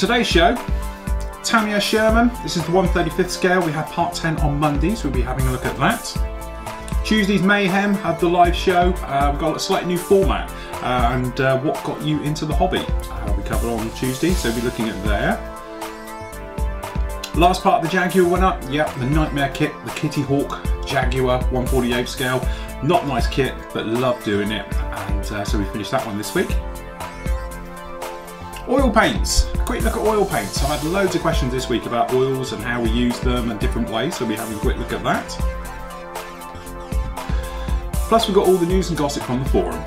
On today's show, Tamiya Sherman. This is the 1/35th scale. We have part 10 on Monday, so we'll be having a look at that. Tuesday's Mayhem, had the live show. We've got a slightly new format and what got you into the hobby. We covered on Tuesday, so we'll be looking at there. Last part of the Jaguar went up. Yep, the Nightmare kit, the Kitty Hawk Jaguar 1/48 scale. Not nice kit, but love doing it. And so we finished that one this week. Oil paints. A quick look at oil paints. I've had loads of questions this week about oils and how we use them and different ways, so we'll be having a quick look at that. Plus we've got all the news and gossip from the forum.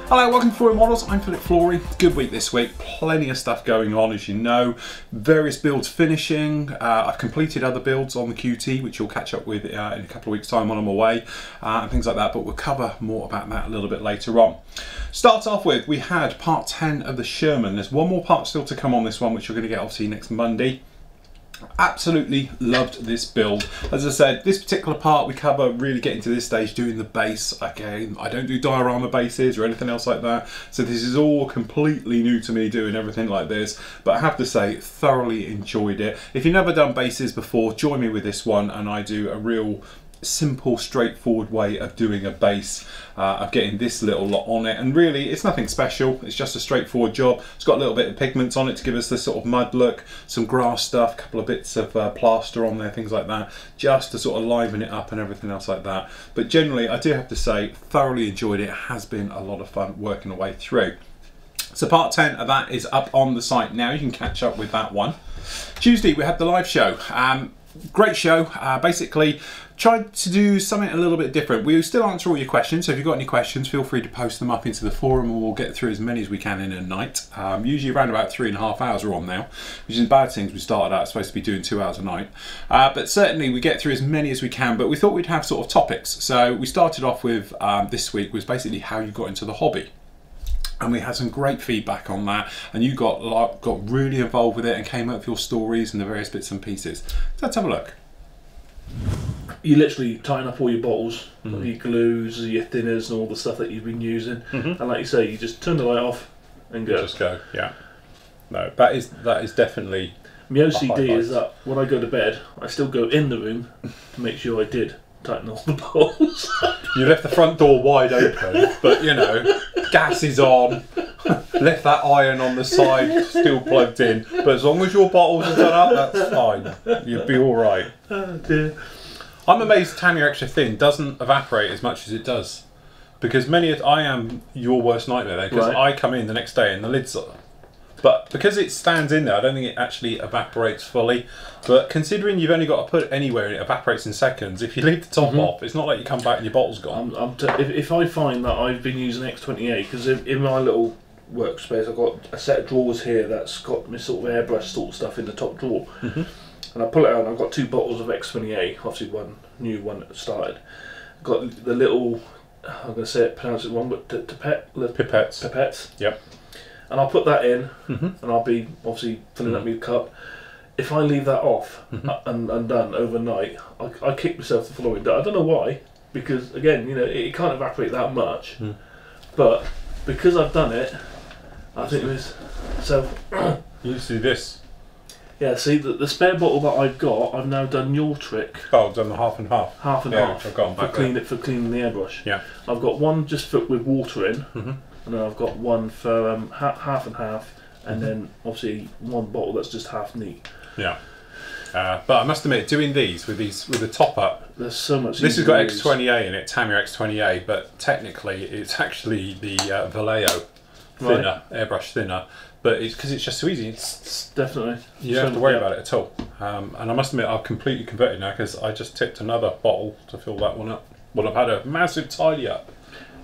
Hello, welcome to Flory Models. I'm Flory. Good week this week. Plenty of stuff going on, as you know. Various builds finishing. I've completed other builds on the QT, which you'll catch up with in a couple of weeks' time when I'm away, and things like that. But we'll cover more about that a little bit later on. Start off with, we had part 10 of the Sherman. There's one more part still to come on this one, which you're going to get obviously next Monday. Absolutely loved this build. As I said, this particular part we cover really getting to this stage doing the base. Again, I don't do diorama bases or anything else like that, so this is all completely new to me doing everything like this, but I have to say thoroughly enjoyed it. If you've never done bases before, join me with this one, and I do a real simple, straightforward way of doing a base, of getting this little lot on it, and really it's nothing special, it's just a straightforward job. It's got a little bit of pigments on it to give us this sort of mud look, some grass stuff, a couple of bits of plaster on there, things like that, just to sort of liven it up and everything else like that. But generally I do have to say thoroughly enjoyed it. It has been a lot of fun working our way through. So part 10 of that is up on the site now, you can catch up with that one. Tuesday we had the live show. Great show. Basically tried to do something a little bit different. We still answer all your questions, so if you've got any questions, feel free to post them up into the forum and we'll get through as many as we can in a night. Usually around about 3.5 hours we're on now, which is bad things. We started out supposed to be doing 2 hours a night, but certainly we get through as many as we can. But we thought we'd have sort of topics, so we started off with this week was basically how you got into the hobby. And we had some great feedback on that, and you got really involved with it and came up with your stories and the various bits and pieces. So let's have a look. You literally tighten up all your bottles, your glues, your thinners and all the stuff that you've been using, and like you say, you just turn the light off and go. Just go, yeah. No, that is definitely. My OCD is that when I go to bed, I still go in the room to make sure I did tighten all the bottles. You left the front door wide open, but you know, gas is on. Left that iron on the side still plugged in, but as long as your bottles are done up, that's fine. You'll be all right. Oh dear. I'm amazed Tamiya Extra Thin doesn't evaporate as much as it does, because I am your worst nightmare there, because I come in the next day and the lid's up. But because it stands in there, I don't think it actually evaporates fully. But considering you've only got to put it anywhere and it evaporates in seconds, if you leave the top off, it's not like you come back and your bottle's gone. If I find that I've been using X28, because in my little workspace I've got a set of drawers here that's got my sort of airbrush sort of stuff in the top drawer, and I pull it out and I've got 2 bottles of X28, obviously one new one that started. Got the little, I'm going to say it, pronounce it wrong, but pipettes. Yep. And I'll put that in, and I'll be obviously filling up my cup. If I leave that off and done overnight, I kick myself the following day. I don't know why, because again, you know, it can't evaporate that much, but because I've done it, I think it was so. You see this? Yeah, see the spare bottle that I've got, I've now done your trick. Oh, done the half and half. Half and half. I've gone back for cleaning the airbrush. Yeah. I've got one just with water in, and then I've got one for half and half, and then obviously one bottle that's just half neat. Yeah. But I must admit, doing these with the top up, there's so much. This has got X28 in it, Tamiya X28, but technically it's actually the Vallejo thinner, airbrush thinner. But it's because it's just so easy. It's definitely. You don't have to worry about it at all. And I must admit, I've completely converted now because I just tipped another bottle to fill that one up. Well, I've had a massive tidy up.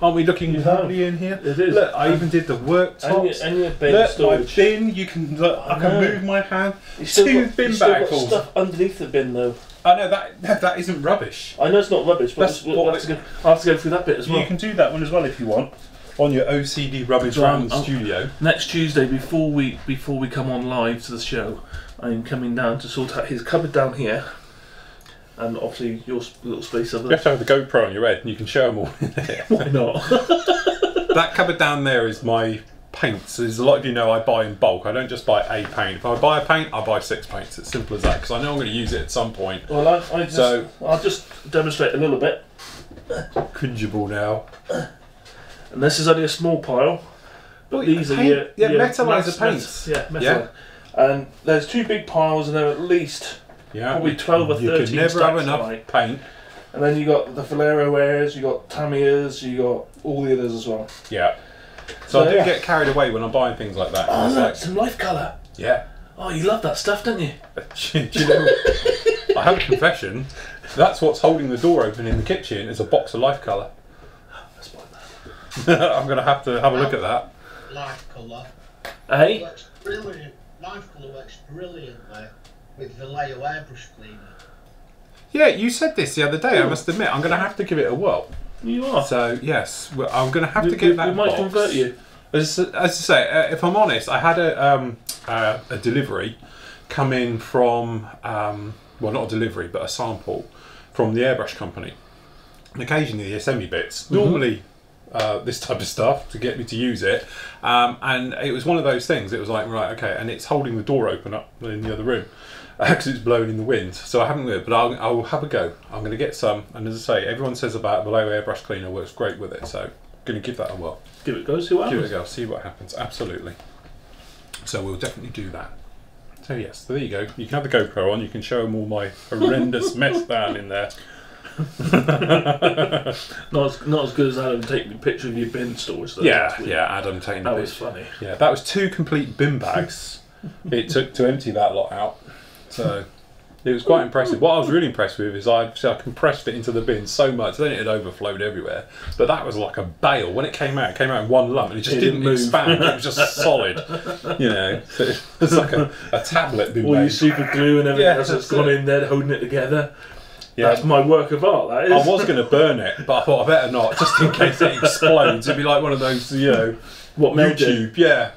Aren't we looking lovely in here? It is. Look, I even did the worktops. And your bin look, storage. my bin. You can look. I can move my hand. You still 2 got, bin you still bags. got stuff underneath the bin though. I know that isn't rubbish. I know it's not rubbish, but I'll have to go through that bit as well. You can do that one as well if you want. On your OCD rubbish around the studio. Next Tuesday, before we come on live to the show, I'm coming down to sort out his cupboard down here, and obviously your little space over there. You have to have the GoPro on your head, and you can show them all in there. Why not? That cupboard down there is my paints, as a lot of you know, I buy in bulk. I don't just buy a paint. If I buy a paint, I buy 6 paints. It's simple as that, because I know I'm going to use it at some point. Well, I'll just demonstrate a little bit. Cringeable now. And this is only a small pile. But these are your metallizer paints. Metal. Yeah. And there's 2 big piles, and they're at least probably 12 or 13 You can never have enough high. paint. And then you got the Flory wares, you got Tamiyas, you got all the others as well. Yeah. So I do get carried away when I'm buying things like that. Oh, it's look, like, some life colour. Yeah. Oh, you love that stuff, don't you? Do you know, I have a confession. That's what's holding the door open in the kitchen is a box of life colour. Let's buy that. I'm going to have a look at that. Life colour. Hey? Works brilliant. Life colour works brilliantly with the Vallejo airbrush cleaner. Yeah, you said this the other day. I must admit, I'm going to have to give it a whirl. You are. So yes, I'm going to have to get that. We might box. convert you. As I say, if I'm honest, I had a delivery come in from well, not a delivery, but a sample from the airbrush company. And occasionally they send me bits. Normally this type of stuff to get me to use it, and it was one of those things. It was like, right, okay, and it's holding the door open up in the other room because it's blowing in the wind. So I haven't with it, but I'll have a go. I'm going to get some, and as I say, everyone says about Vallejo airbrush cleaner works great with it. So I'm going to give that a whirl. Give it a go, see what happens. Give it a go, see what happens. Absolutely. So we'll definitely do that. So yes, there you go. You can have the GoPro on. You can show them all my horrendous mess down in there. not as good as Adam taking a picture of your bin storage. Though, Yeah, Adam taking the that picture. was funny. Yeah, that was 2 complete bin bags it took to empty that lot out. So it was quite impressive. What I was really impressed with is I compressed it into the bin so much, then it had overflowed everywhere. But that was like a bale. When it came out in one lump, and it just didn't expand. It was just solid. You know, so it was like a tablet bin All bag. your super glue and everything else that's gone in there holding it together. Yeah. That's my work of art, that is. I was going to burn it, but I thought I better not, just in case it explodes. It'd be like one of those, you know, what YouTube. Yeah.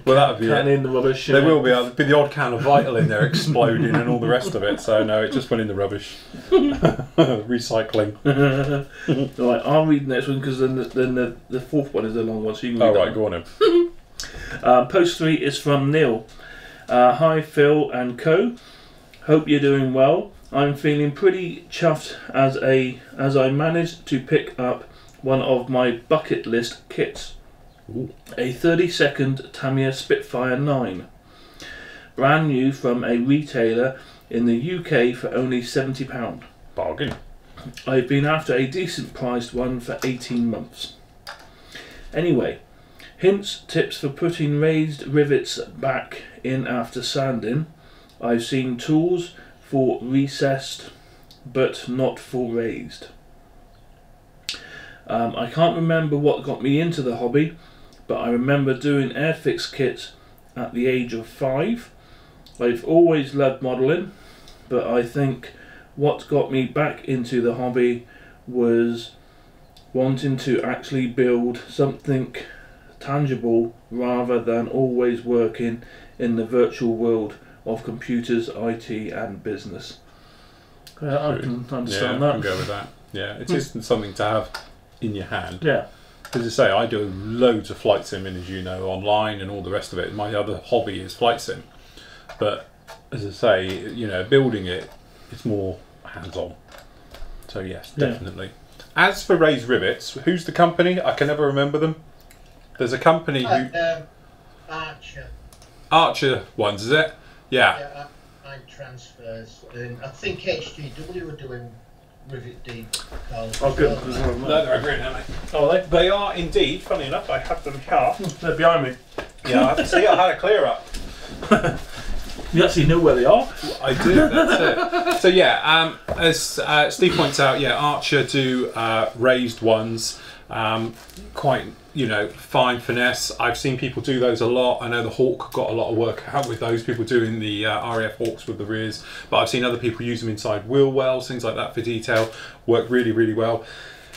Well, that would be can it. in the rubbish. There will be. There'll be the odd can of Vital in there exploding and all the rest of it. So no, it just went in the rubbish. Recycling. Right, I'll read the next one because then the fourth one is the long one. So you can read that go on then. Post 3 is from Neil. Hi Phil and co. Hope you're doing well. I'm feeling pretty chuffed as I managed to pick up one of my bucket list kits. Ooh. A 30-second Tamiya Spitfire 9. Brand new from a retailer in the UK for only £70. Bargain. I've been after a decent priced one for 18 months. Anyway, hints, tips for putting raised rivets back in after sanding. I've seen tools for recessed but not for raised. I can't remember what got me into the hobby, but I remember doing airfix kits at the age of 5. I've always loved modelling, but I think what got me back into the hobby was wanting to actually build something tangible rather than always working in the virtual world of computers, IT and business. I can understand that. I can go with that. Yeah, it is something to have in your hand. Yeah. As I say, I do loads of flight simming, as you know, online and all the rest of it. My other hobby is flight sim. But as I say, you know, building it, it's more hands-on. So yes, definitely. As for raised rivets, who's the company? I can never remember them. There's a company who... Archer. Archer ones, is it? Yeah. Yeah, I transfers. I think HGW are doing rivet decals. Oh, good. No, they're green, aren't they? Oh, are they? They are indeed. Funny enough, I have them here. They're behind me. Yeah, I have to see. I had a clear up. You actually know where they are? I do. That's it. So yeah, as Steve points out, yeah, Archer do raised ones. Quite, you know, fine finesse. I've seen people do those a lot. I know the Hawk got a lot of work out with those. People doing the RAF Hawks with the rears, but I've seen other people use them inside wheel wells, things like that for detail. Work really, really well.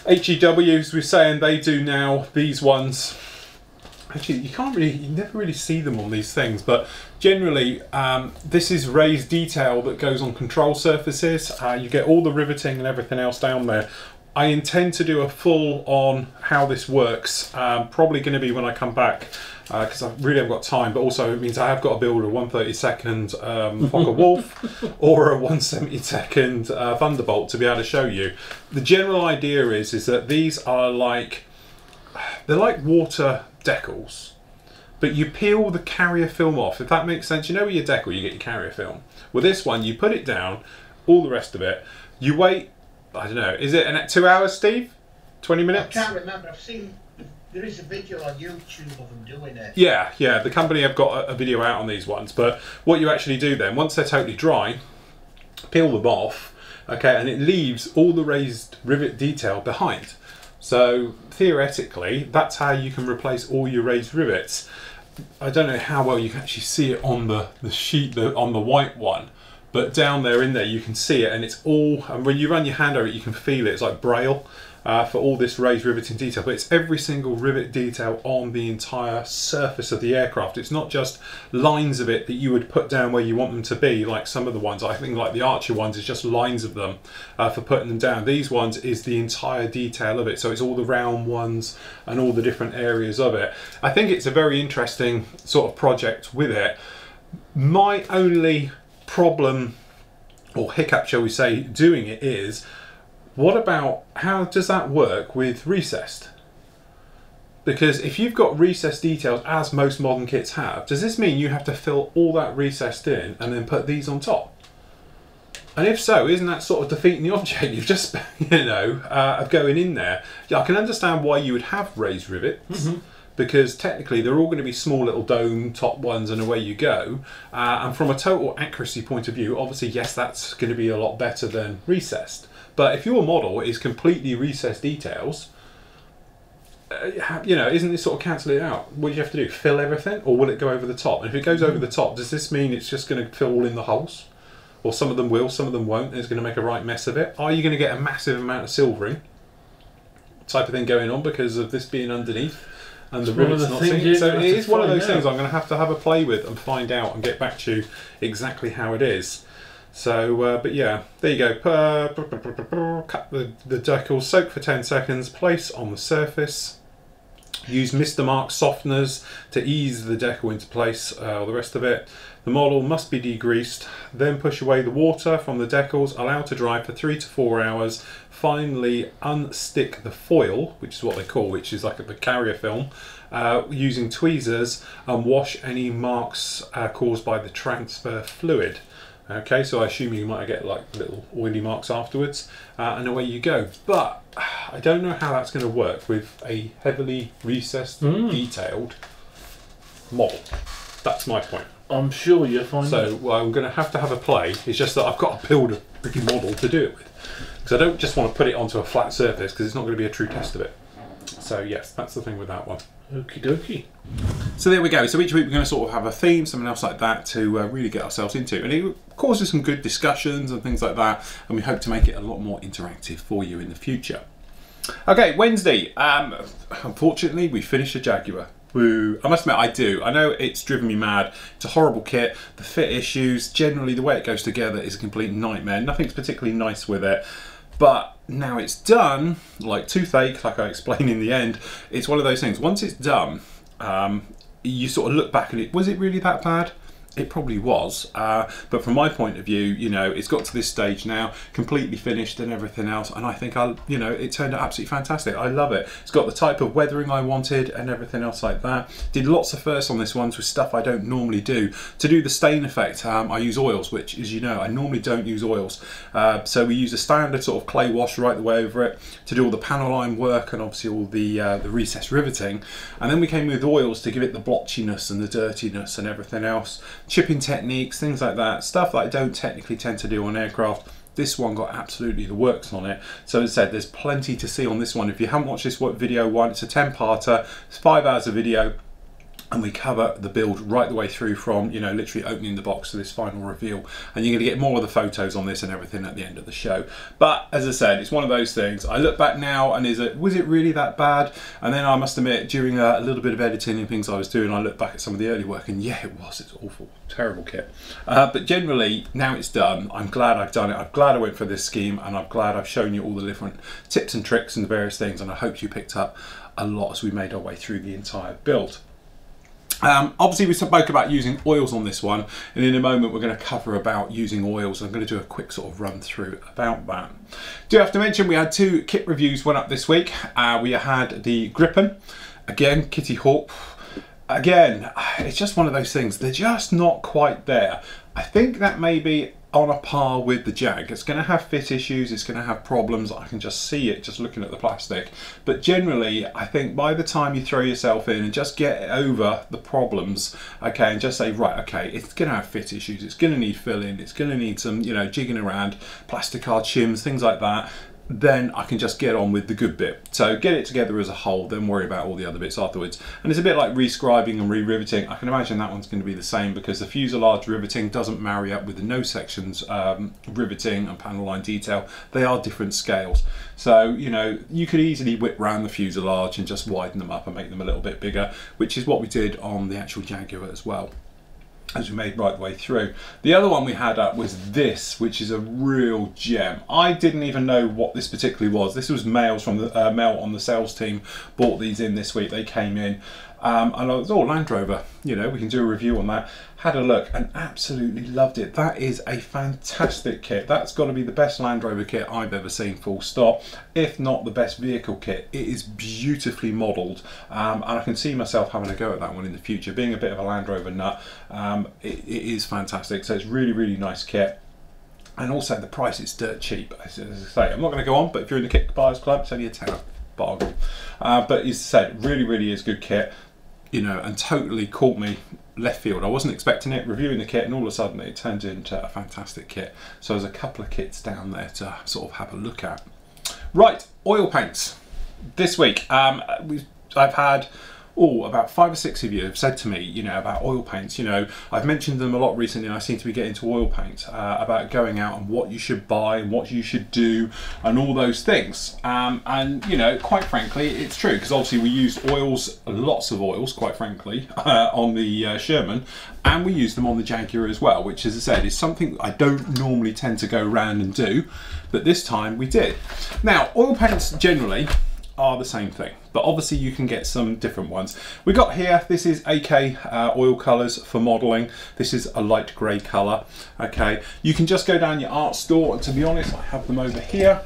HEW, as we're saying, they do now these ones. Actually, you never really see them on these things, but generally this is raised detail that goes on control surfaces. You get all the riveting and everything else down there. I intend to do a full on how this works, probably going to be when I come back because I really haven't got time, but also it means I have got to build a 132nd Fokker Wolf or a 172nd Thunderbolt to be able to show you. The general idea is that these are they're like water decals, but you peel the carrier film off, if that makes sense. You know with your decal you get your carrier film. Well, this one, you put it down, all the rest of it, you wait, I don't know, is it 2 hours, Steve? 20 minutes? I can't remember. I've seen, there is a video on YouTube of them doing it. Yeah, the company have got a video out on these ones, but what you actually do then, once they're totally dry, peel them off, okay, and it leaves all the raised rivet detail behind. So theoretically, that's how you can replace all your raised rivets. I don't know how well you can actually see it on the sheet, on the white one, but down there in there you can see it, and it's all, and when you run your hand over it you can feel it. It's like braille for all this raised riveting detail, but it's every single rivet detail on the entire surface of the aircraft. It's not just lines of it that you would put down where you want them to be, like some of the ones, I think like the Archer ones is just lines of them for putting them down. These ones is the entire detail of it, so it's all the round ones and all the different areas of it. I think it's a very interesting sort of project with it. My only problem or hiccup, shall we say, doing it is, what about, how does that work with recessed? Because if you've got recessed details, as most modern kits have, does this mean you have to fill all that recessed in and then put these on top? And if so, isn't that sort of defeating the object? You've just, of going in there. Yeah, I can understand why you would have raised rivets, because technically they're all going to be small little dome top ones and away you go. And from a total accuracy point of view, obviously, yes, that's going to be a lot better than recessed. But if your model is completely recessed details, isn't this sort of cancel it out? What do you have to do? Fill everything, or will it go over the top? And if it goes over the top, does this mean it's just going to fill all in the holes? Or some of them will, some of them won't, and it's going to make a right mess of it? Are you going to get a massive amount of silvering type of thing going on because of this being underneath and the rivets not seen? So it is one of those things I'm going to have a play with and find out and get back to you exactly how it is. So, but yeah, there you go. Cut the decals, soak for 10 seconds, place on the surface. Use Mr. Mark softeners to ease the decal into place, the rest of it. The model must be degreased, then push away the water from the decals, allow to dry for 3 to 4 hours. Finally, unstick the foil, which is what they call, which is like the carrier film, using tweezers, and wash any marks caused by the transfer fluid. Okay, so I assume you might get like little oily marks afterwards, and away you go. But I don't know how that's going to work with a heavily recessed, detailed model. That's my point. I'm sure you'll find so well, I'm going to have a play. It's just that I've got to build a freaking model to do it with, because I don't just want to put it onto a flat surface, because it's not going to be a true test of it. So yes, that's the thing with that one. Okie dokie. So there we go. So each week we're going to sort of have a theme, something else like that, to really get ourselves into, and it causes some good discussions and things like that, and we hope to make it a lot more interactive for you in the future. Okay, Wednesday. Unfortunately, we finished a Jaguar. Woo. I must admit, I do. I know it's driven me mad. It's a horrible kit. The fit issues, generally the way it goes together is a complete nightmare. Nothing's particularly nice with it. But now it's done, like toothache, like I explained in the end, it's one of those things. Once it's done, you sort of look back at it. Was it really that bad? It probably was, but from my point of view, it's got to this stage now, completely finished and everything else, and I think it turned out absolutely fantastic. I love it. It's got the type of weathering I wanted and everything else like that. Did lots of firsts on this one with stuff I don't normally do. To do the stain effect, I use oils, which, as you know, I normally don't use oils. So we use a standard sort of clay wash right the way over it to do all the panel line work and obviously all the recess riveting, and then we came with oils to give it the blotchiness and the dirtiness and everything else. Chipping techniques, things like that, stuff that I don't technically tend to do on aircraft. This one got absolutely the works on it. So as I said, there's plenty to see on this one. If you haven't watched this video one, it's a 10-parter, it's 5 hours of video, and we cover the build right the way through from, literally opening the box to this final reveal. And you're going to get more of the photos on this and everything at the end of the show. But as I said, it's one of those things. I look back now and was it really that bad? And then I must admit, during a little bit of editing and things I was doing, I look back at some of the early work and yeah, it was. It's awful, terrible kit. But generally, now it's done. I'm glad I've done it. I'm glad I went for this scheme, and I'm glad I've shown you all the different tips and tricks and the various things. And I hope you picked up a lot as we made our way through the entire build. Obviously we spoke about using oils on this one, and in a moment we're going to cover about using oils. I'm going to do a quick sort of run through about that. Do have to mention we had 2 kit reviews went up this week. We had the Gripen, again Kitty Hawk. Again, it's just one of those things, they're just not quite there. I think that may be on a par with the Jag. It's going to have fit issues, it's going to have problems, I can just see it just looking at the plastic. But generally, I think by the time you throw yourself in and just get over the problems, okay, and just say, right, okay, it's going to have fit issues, it's going to need filling, it's going to need some, you know, jigging around, plastic hard shims, things like that, then I can just get on with the good bit. So get it together as a whole, then worry about all the other bits afterwards. And it's a bit like rescribing and re-riveting. I can imagine that one's going to be the same, because the fuselage riveting doesn't marry up with the nose sections riveting and panel line detail. They are different scales. So, you know, you could easily whip round the fuselage and just widen them up and make them a little bit bigger, which is what we did on the actual Jaguar as well, as we made right the way through. The other one we had up was this, which is a real gem. I didn't even know what this particularly was. This was Mel from the Mel on the sales team bought these in this week. They came in and I was, oh, Land Rover, you know, we can do a review on that. Had a look and absolutely loved it. That is a fantastic kit. That's got to be the best Land Rover kit I've ever seen, full stop, if not the best vehicle kit. It is beautifully modelled, and I can see myself having a go at that one in the future. Being a bit of a Land Rover nut, it is fantastic. So it's really, really nice kit. And also the price is dirt cheap. As I say, I'm not going to go on, but if you're in the Kit Buyers Club, it's only a tenner, bargain. But as I said, really, really is good kit, you know, and totally caught me left field. I wasn't expecting it, reviewing the kit, and all of a sudden it turned into a fantastic kit. So there's a couple of kits down there to sort of have a look at. Right, oil paints. This week, I've had about 5 or 6 of you have said to me, you know, about oil paints. You know, I've mentioned them a lot recently, and I seem to be getting to oil paint, about going out and what you should buy and what you should do and all those things. And, you know, quite frankly, it's true, because obviously we used oils, lots of oils, quite frankly, on the Sherman, and we used them on the Jaguar as well, which, as I said, is something I don't normally tend to go around and do, but this time we did. Now, oil paints generally are the same thing, but obviously you can get some different ones. We got here, this is AK oil colours for modelling. This is a light grey colour. Okay, you can just go down your art store, and to be honest, I have them over here.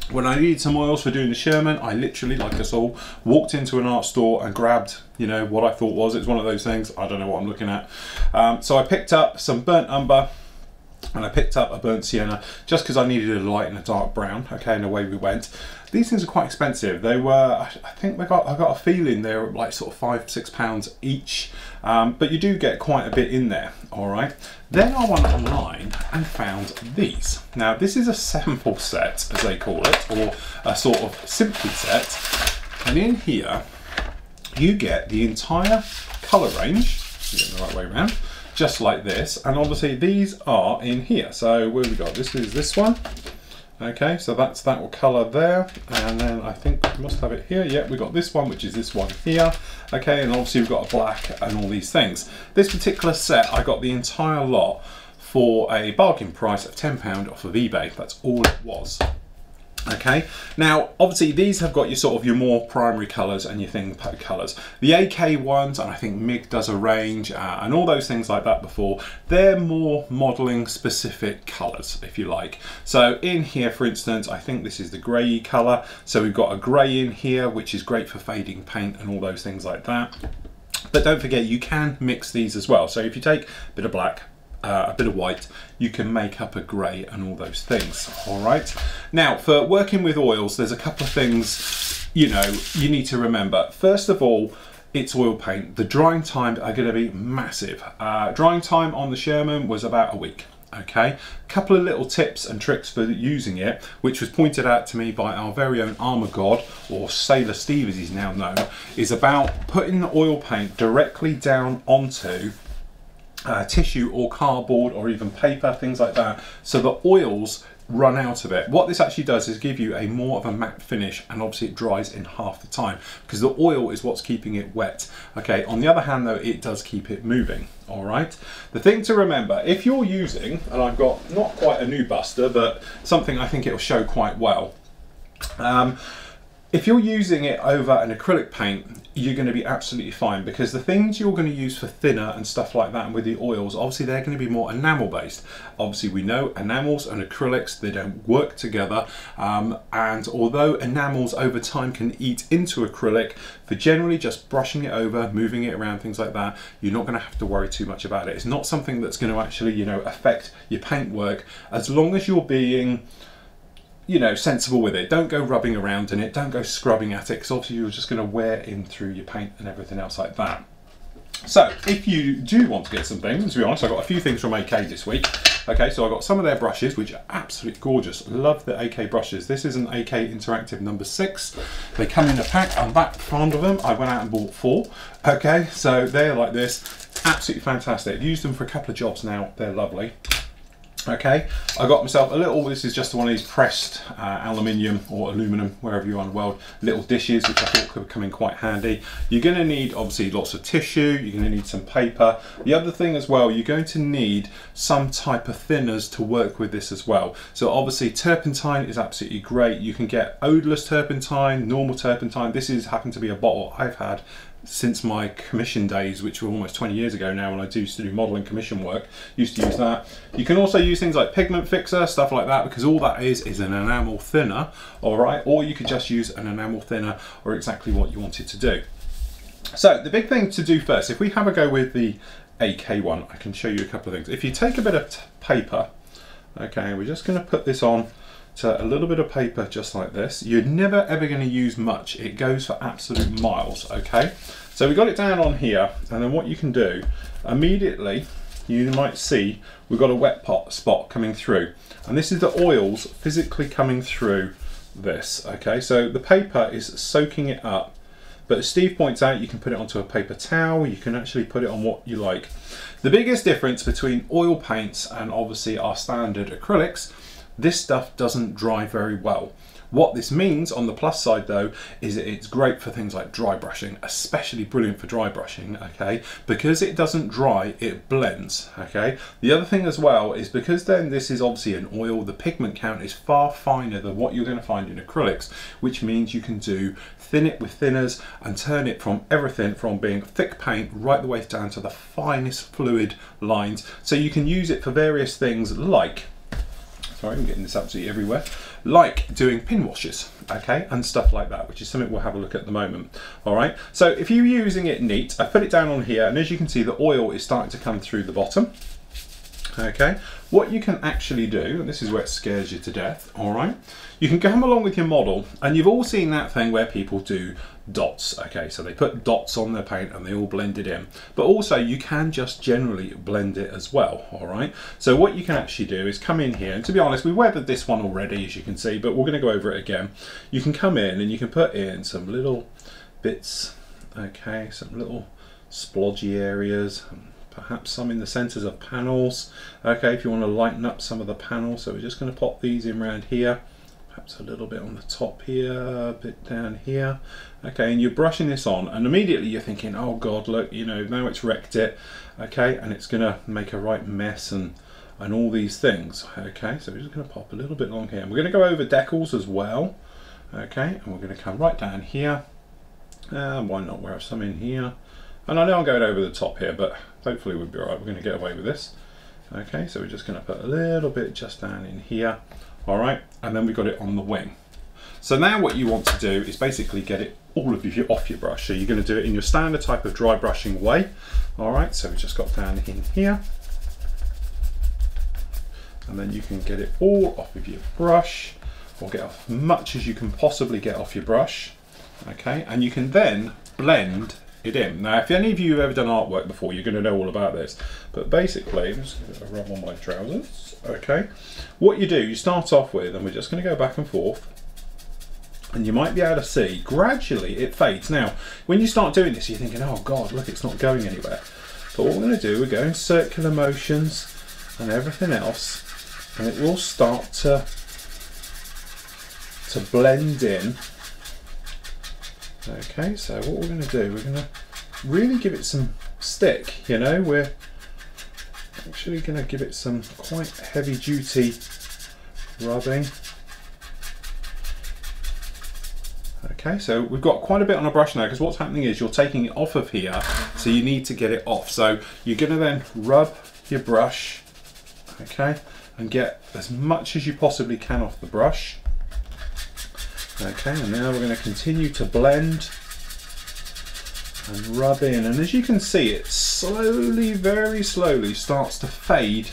When I needed some oils for doing the Sherman, I literally, like us all, walked into an art store and grabbed, you know, what I thought was, it's one of those things, I don't know what I'm looking at. So I picked up some burnt umber, and I picked up a burnt sienna, just because I needed a light and a dark brown. Okay, and away we went. These things are quite expensive. They were, I think I got a feeling they were like sort of £5–6 each, but you do get quite a bit in there. All right. Then I went online and found these. Now this is a sample set, as they call it, or a sort of simply set, and in here you get the entire colour range. You get the right way around. Just like this, and obviously these are in here. So where we got, this is this one. Okay, so that's that colour there, and then I think we must have it here. Yeah, we got this one, which is this one here. Okay, and obviously we've got a black and all these things. This particular set, I got the entire lot for a bargain price of £10 off of eBay. That's all it was. Okay, now obviously these have got your sort of your more primary colours and your thing colours. The AK ones, and I think MIG does a range and all those things like that before, they're more modelling specific colours, if you like. So in here, for instance, I think this is the grey colour. So we've got a grey in here, which is great for fading paint and all those things like that. But don't forget, you can mix these as well. So if you take a bit of black, a bit of white, you can make up a grey and all those things. All right, now for working with oils, there's a couple of things, you know, you need to remember. First of all, it's oil paint. The drying time are going to be massive. Drying time on the Sherman was about a week. Okay, couple of little tips and tricks for using it, which was pointed out to me by our very own armour god, or Sailor Steve as he's now known, is about putting the oil paint directly down onto tissue or cardboard or even paper, things like that, so the oils run out of it. What this actually does is give you a more of a matte finish, and obviously it dries in half the time because the oil is what's keeping it wet. Okay, on the other hand though, it does keep it moving. All right, the thing to remember, if you're using, and I've got not quite a new buster, but something I think it'll show quite well, If you're using it over an acrylic paint, you're going to be absolutely fine, because the things you're going to use for thinner and stuff like that and with the oils, obviously they're going to be more enamel based. Obviously we know enamels and acrylics, they don't work together, and although enamels over time can eat into acrylic, for generally just brushing it over, moving it around, things like that, you're not going to have to worry too much about it. It's not something that's going to actually, you know, affect your paint work, as long as you're being, you know, sensible with it. Don't go rubbing around in it, don't go scrubbing at it, because obviously you're just going to wear in through your paint and everything else like that. So if you do want to get some things, to be honest, I've got a few things from AK this week. Okay, so I've got some of their brushes, which are absolutely gorgeous. Love the AK brushes. This is an AK Interactive number 6. They come in a pack. I'm that fond of them. I went out and bought 4. Okay, so they're like this. Absolutely fantastic. I've used them for a couple of jobs now. They're lovely. Okay, I got myself a little, this is just one of these pressed aluminium or aluminum, wherever you are in the world, little dishes, which I thought could come in quite handy. You're going to need obviously lots of tissue, you're going to need some paper. The other thing as well, you're going to need some type of thinners to work with this as well. So obviously turpentine is absolutely great. You can get odorless turpentine, normal turpentine. This is happened to be a bottle I've had since my commission days, which were almost 20 years ago now, when I used to do modelling commission work. Used to use that. You can also use things like pigment fixer, stuff like that, because all that is an enamel thinner, all right? Or you could just use an enamel thinner, or exactly what you wanted to do. So the big thing to do first, if we have a go with the AK one, I can show you a couple of things. If you take a bit of paper, okay, we're just going to put this on to a little bit of paper just like this. You're never ever going to use much. It goes for absolute miles, okay? So we got it down on here, and then what you can do, immediately you might see we've got a wet spot coming through, and this is the oils physically coming through this, okay? So the paper is soaking it up, but as Steve points out, you can put it onto a paper towel, you can actually put it on what you like. The biggest difference between oil paints and obviously our standard acrylics, this stuff doesn't dry very well. What this means on the plus side though, is that it's great for things like dry brushing, especially brilliant for dry brushing, okay? Because it doesn't dry, it blends, okay? The other thing as well is because then this is obviously an oil, the pigment count is far finer than what you're going to find in acrylics, which means you can thin it with thinners and turn it from everything from being thick paint right the way down to the finest fluid lines. So you can use it for various things like, sorry, I'm getting this absolutely everywhere, like doing pin washes, okay, and stuff like that, which is something we'll have a look at the moment. All right, so if you're using it neat, I put it down on here, and as you can see, the oil is starting to come through the bottom. Okay, what you can actually do, and this is where it scares you to death, all right, you can come along with your model, and you've all seen that thing where people do dots, okay, so they put dots on their paint and they all blend it in, but also you can just generally blend it as well, all right? So what you can actually do is come in here, and to be honest, we weathered this one already, as you can see, but we're going to go over it again. You can come in and you can put in some little bits, okay, some little splodgy areas, perhaps some in the centers of panels, okay, if you want to lighten up some of the panels. So we're just going to pop these in around here, perhaps a little bit on the top here, a bit down here, okay, and you're brushing this on, and immediately you're thinking, oh god, look, you know, now it's wrecked it, okay, and it's going to make a right mess and all these things, okay. So we're just going to pop a little bit along here, and we're going to go over decals as well, okay, and we're going to come right down here, why not, we'll have some in here, and I know I'm going over the top here, but hopefully we'll be alright, we're going to get away with this, okay. So we're just going to put a little bit just down in here, all right, and then we've got it on the wing. So now what you want to do is basically get it all of you off your brush. So you're going to do it in your standard type of dry brushing way, all right. So we just got down in here, and then you can get it all off of your brush, or get off as much as you can possibly get off your brush, okay, and you can then blend it in. Now if any of you have ever done artwork before, you're going to know all about this, but basically, I'm just going to rub on my trousers, okay. What you do, you start off with, and we're just going to go back and forth, and you might be able to see gradually it fades. Now when you start doing this, you're thinking, oh god, look, it's not going anywhere, but what we're going to do, we're going circular motions and everything else, and it will start to blend in. Okay, so what we're going to do, we're going to really give it some stick, you know, we're actually going to give it some quite heavy duty rubbing. Okay, Okay, so we've got quite a bit on our brush now, because what's happening is you're taking it off of here, so you need to get it off. So you're going to then rub your brush, okay, and get as much as you possibly can off the brush. Okay, and now we're going to continue to blend and rub in, and as you can see, it slowly, very slowly starts to fade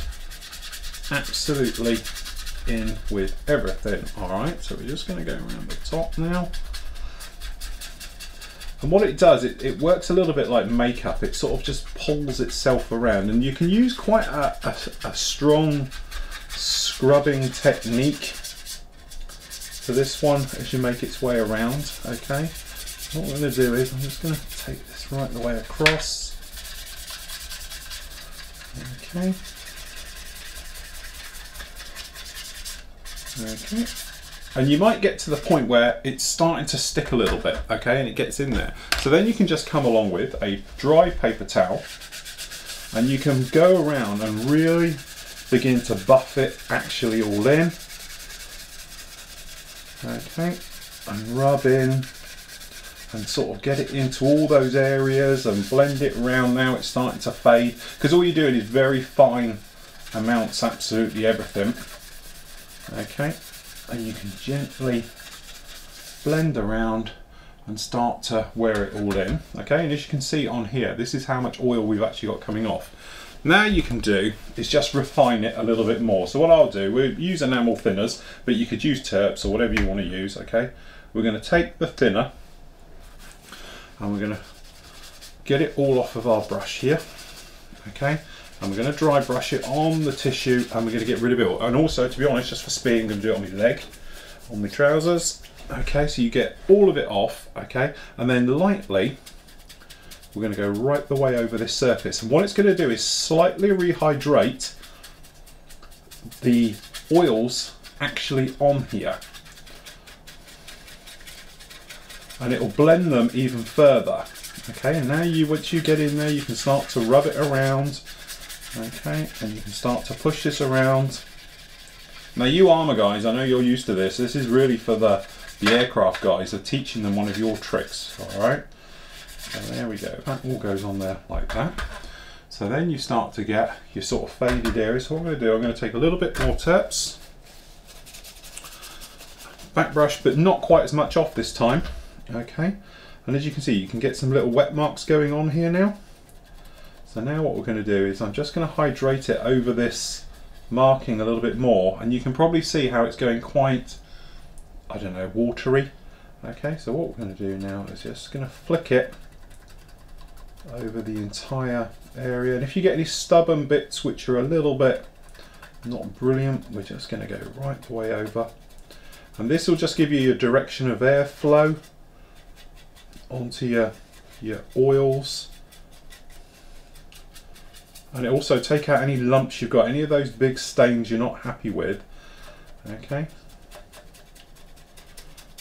absolutely in with everything. Alright, so we're just going to go around the top now. And what it does, it works a little bit like makeup. It sort of just pulls itself around, and you can use quite a strong scrubbing technique for this one as you make its way around. Okay, what we're going to do is I'm just going to take this right the way across. Okay. Okay. And you might get to the point where it's starting to stick a little bit, okay, and it gets in there. So then you can just come along with a dry paper towel, and you can go around and really begin to buff it actually all in. Okay, and rub in and sort of get it into all those areas and blend it around. Now it's starting to fade, because all you're doing is very fine amounts, absolutely everything. Okay, and you can gently blend around and start to wear it all in. Okay, and as you can see on here, this is how much oil we've actually got coming off. Now you can do is just refine it a little bit more. So what I'll do, we'll use enamel thinners, but you could use terps or whatever you want to use. Okay, we're going to take the thinner and we're going to get it all off of our brush here. Okay, and we're going to dry brush it on the tissue, and we're going to get rid of it. And also, to be honest, just for speed, I'm going to do it on my leg, on my trousers. Okay, so you get all of it off. Okay, and then lightly we're going to go right the way over this surface, and what it's going to do is slightly rehydrate the oils actually on here, and it will blend them even further. Okay, and now once you get in there, you can start to rub it around. Okay, and you can start to push this around. Now you armour guys, I know you're used to this. This is really for the aircraft guys. They're teaching them one of your tricks. Alright, so there we go. That all goes on there like that. So then you start to get your sort of faded areas. So what I'm going to do, I'm going to take a little bit more terps. Back brush, but not quite as much off this time. Okay, and as you can see, you can get some little wet marks going on here now. So now what we're going to do is I'm just going to hydrate it over this marking a little bit more, and you can probably see how it's going quite, I don't know, watery. Okay, so what we're going to do now is just going to flick it over the entire area, and if you get any stubborn bits which are a little bit not brilliant, we're just going to go right the way over, and this will just give you your direction of airflow onto your oils. And it also take out any lumps you've got, any of those big stains you're not happy with. Okay.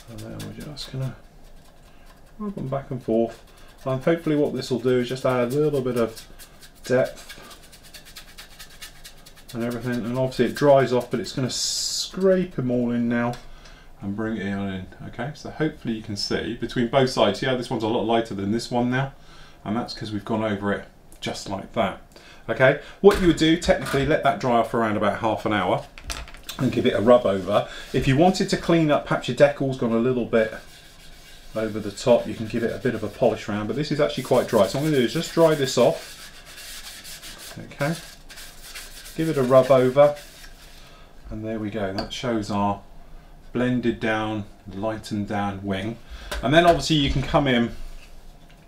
And then we're just gonna rub them back and forth. And hopefully what this will do is just add a little bit of depth and everything. And obviously it dries off, but it's gonna scrape them all in now and bring it on in. Okay, so hopefully you can see between both sides. See how this one's a lot lighter than this one now? And that's because we've gone over it just like that. Okay, what you would do, technically let that dry off for around about half an hour and give it a rub over. If you wanted to clean up, perhaps your decal's gone a little bit over the top, you can give it a bit of a polish round, but this is actually quite dry. So what I'm going to do is just dry this off. Okay, give it a rub over, and there we go. That shows our blended down, lightened down wing. And then obviously you can come in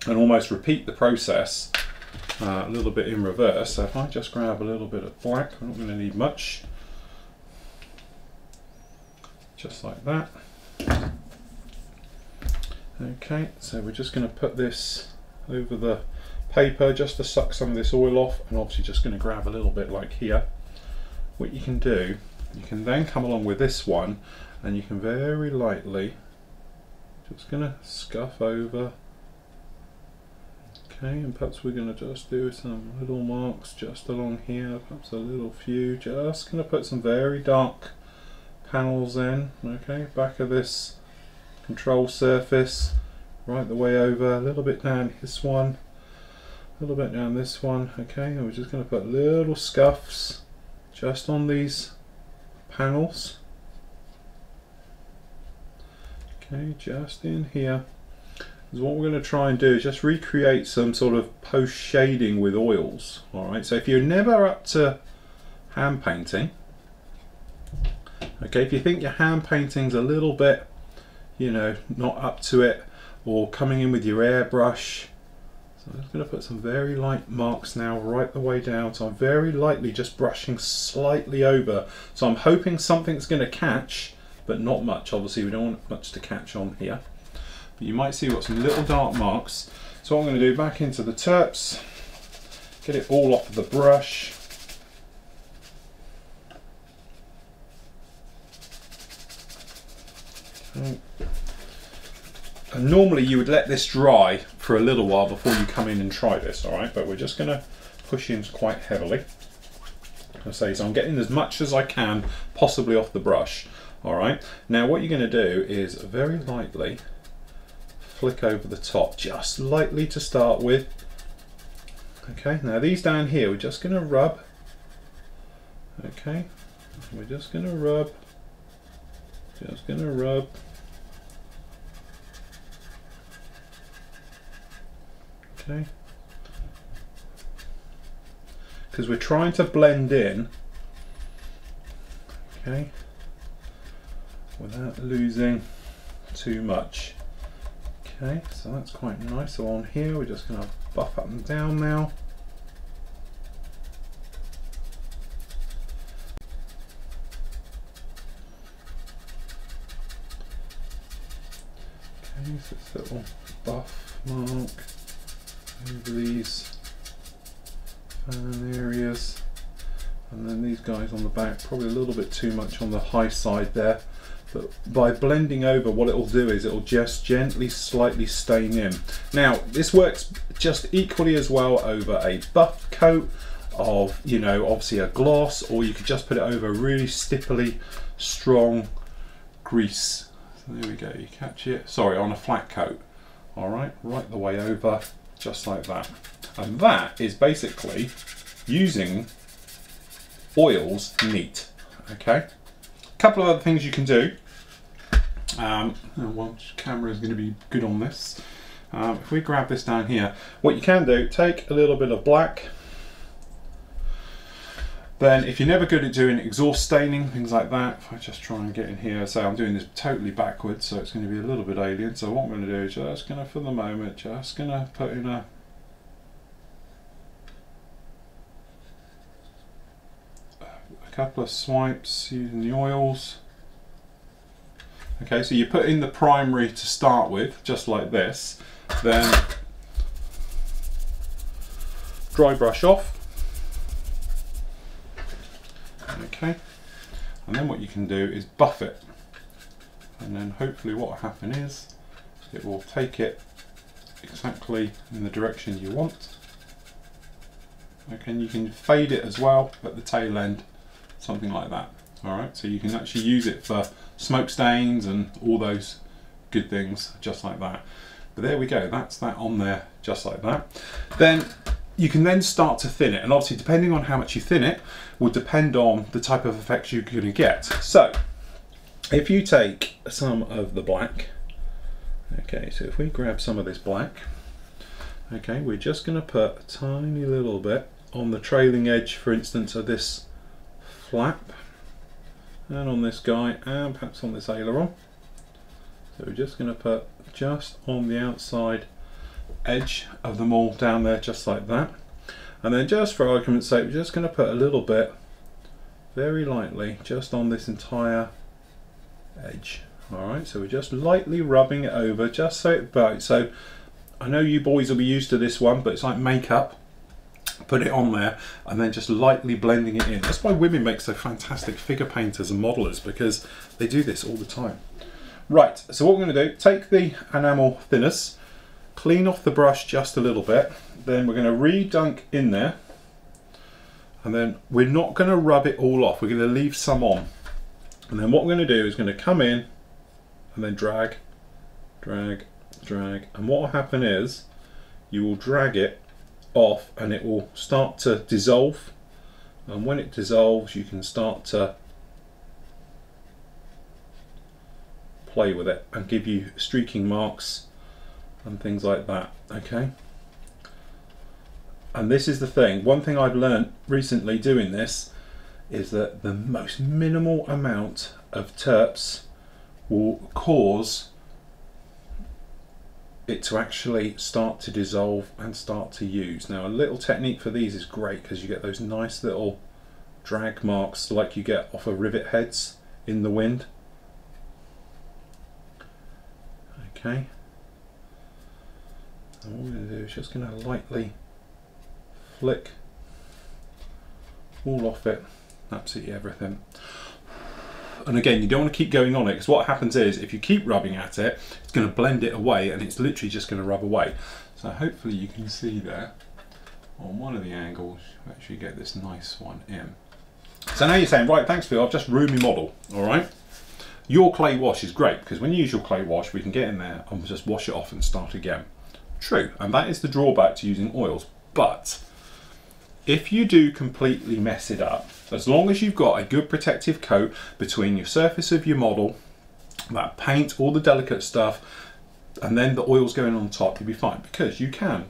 and almost repeat the process a little bit in reverse. So if I just grab a little bit of black, I'm not going to need much, just like that. Okay, so we're just going to put this over the paper just to suck some of this oil off, and obviously just going to grab a little bit like here. What you can do, you can then come along with this one, and you can very lightly just going to scuff over. Okay, and perhaps we're going to just do some little marks just along here, perhaps a little few, just going to put some very dark panels in, okay, back of this control surface, right the way over, a little bit down this one, a little bit down this one. Okay, and we're just going to put little scuffs just on these panels. Okay, just in here. Because what we're going to try and do is just recreate some sort of post shading with oils. Alright, so if you're never up to hand painting, okay, if you think your hand painting's a little bit, you know, not up to it, or coming in with your airbrush, so I'm just going to put some very light marks now right the way down. So I'm very lightly just brushing slightly over. So I'm hoping something's going to catch, but not much. Obviously we don't want much to catch on here, but you might see what some little dark marks. So what I'm going to do, back into the terps, get it all off of the brush. Okay. And normally you would let this dry for a little while before you come in and try this, alright, but we're just going to push in quite heavily. I say, so I'm getting as much as I can possibly off the brush. Alright, now what you're going to do is very lightly flick over the top, just lightly to start with. Okay, now these down here we're just going to rub. Okay, we're just going to rub, just going to rub. Okay, because we're trying to blend in, okay, without losing too much. Okay, so that's quite nice. So on here we're just going to buff up and down now. Okay, so it's a little buff mark over these fan areas, and then these guys on the back, probably a little bit too much on the high side there, but by blending over, what it will do is it will just gently slightly stain in. Now this works just equally as well over a buff coat of, you know, obviously a gloss, or you could just put it over a really stipply strong grease. So there we go, you catch it, sorry, on a flat coat. Alright, right the way over, just like that. And that is basically using oils neat. Okay, a couple of other things you can do. One camera is going to be good on this. If we grab this down here, what you can do, take a little bit of black. Then if you're never good at doing exhaust staining, things like that, if I just try and get in here, so I'm doing this totally backwards, so it's going to be a little bit alien. So what I'm going to do is just going to, for the moment, just going to put in a couple of swipes using the oils. Okay, so you put in the primary to start with, just like this, then dry brush off. Okay, and then what you can do is buff it, and then hopefully what will happen is it will take it exactly in the direction you want. Okay, and you can fade it as well at the tail end, something like that. Alright, so you can actually use it for smoke stains and all those good things, just like that. But there we go, that's that on there, just like that. Then you can then start to thin it, and obviously depending on how much you thin it will depend on the type of effects you're going to get. So if you take some of the black, okay, so if we grab some of this black, okay, we're just going to put a tiny little bit on the trailing edge, for instance, of this flap, and on this guy, and perhaps on this aileron. So we're just going to put just on the outside edge of them all down there, just like that. And then just for argument's sake, we're just going to put a little bit, very lightly, just on this entire edge. Alright, so we're just lightly rubbing it over, just so it bites. So I know you boys will be used to this one, but it's like makeup. Put it on there and then just lightly blending it in. That's why women make so fantastic figure painters and modelers, because they do this all the time. Right, so what we're going to do, take the enamel thinners, clean off the brush just a little bit, then we're going to re-dunk in there, and then we're not going to rub it all off, we're going to leave some on. And then what we're going to do is going to come in and then drag drag, drag, and what will happen is you will drag it off and it will start to dissolve, and when it dissolves you can start to play with it and give you streaking marks and things like that. Okay, and this is the thing, one thing I've learned recently doing this is that the most minimal amount of terps will cause it to actually start to dissolve and start to use. Now a little technique for these is great because you get those nice little drag marks like you get off of rivet heads in the wind. Okay, and what we're going to do is just going to lightly flick all off it, absolutely everything. And again, you don't want to keep going on it, because what happens is if you keep rubbing at it, it's going to blend it away and it's literally just going to rub away. So hopefully you can see there on one of the angles, you actually get this nice one in. So now you're saying, right, thanks Phil, I've just ruined my model, all right? Your clay wash is great, because when you use your clay wash, we can get in there and just wash it off and start again. True, and that is the drawback to using oils, but if you do completely mess it up, as long as you've got a good protective coat between your surface of your model, that paint, all the delicate stuff, and then the oils going on top, you'll be fine, because you can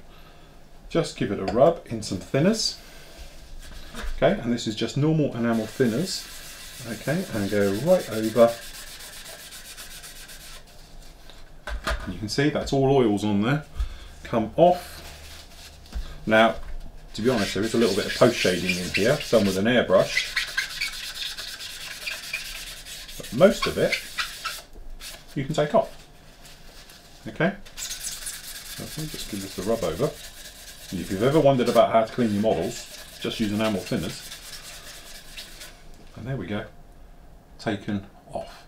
just give it a rub in some thinners. Okay, and this is just normal enamel thinners. Okay, and go right over. And you can see that's all oils on there. Come off. Now, to be honest, there is a little bit of post shading in here, done with an airbrush, but most of it you can take off. Okay, so if we just give this a rub over, and if you've ever wondered about how to clean your models, just use enamel thinners, and there we go, taken off.